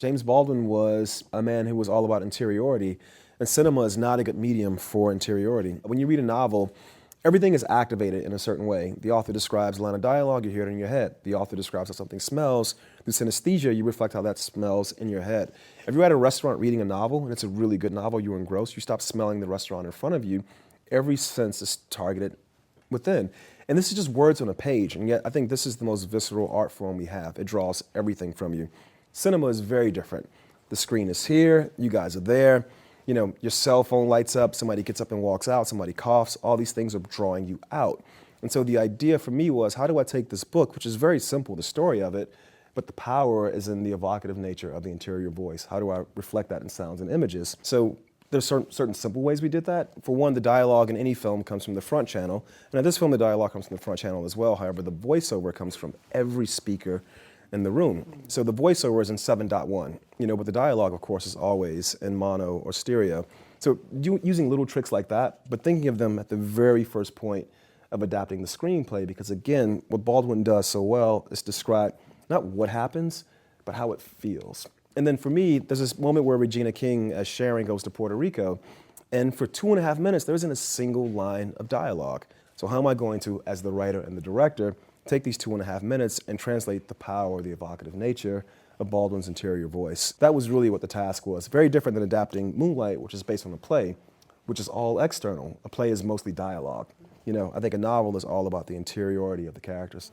James Baldwin was a man who was all about interiority, and cinema is not a good medium for interiority. When you read a novel, everything is activated in a certain way. The author describes a line of dialogue, you hear it in your head. The author describes how something smells. Through synesthesia, you reflect how that smells in your head. If you're at a restaurant reading a novel, and it's a really good novel, you're engrossed, you stop smelling the restaurant in front of you, every sense is targeted within. And this is just words on a page, and yet I think this is the most visceral art form we have. It draws everything from you. Cinema is very different. The screen is here, you guys are there, you know, your cell phone lights up, somebody gets up and walks out, somebody coughs, all these things are drawing you out. And so the idea for me was, how do I take this book, which is very simple, the story of it, but the power is in the evocative nature of the interior voice. How do I reflect that in sounds and images? So there's certain simple ways we did that. For one, the dialogue in any film comes from the front channel. And in this film, the dialogue comes from the front channel as well. However, the voiceover comes from every speaker in the room. So the voiceover is in 7.1, you know, but the dialogue, of course, is always in mono or stereo. So using little tricks like that, but thinking of them at the very first point of adapting the screenplay, because again, what Baldwin does so well is describe not what happens, but how it feels. And then for me, there's this moment where Regina King, as Sharon, goes to Puerto Rico, and for 2.5 minutes, there isn't a single line of dialogue. So how am I going to, as the writer and the director, take these 2.5 minutes and translate the power, the evocative nature of Baldwin's interior voice? That was really what the task was. Very different than adapting Moonlight, which is based on a play, which is all external. A play is mostly dialogue. You know, I think a novel is all about the interiority of the characters.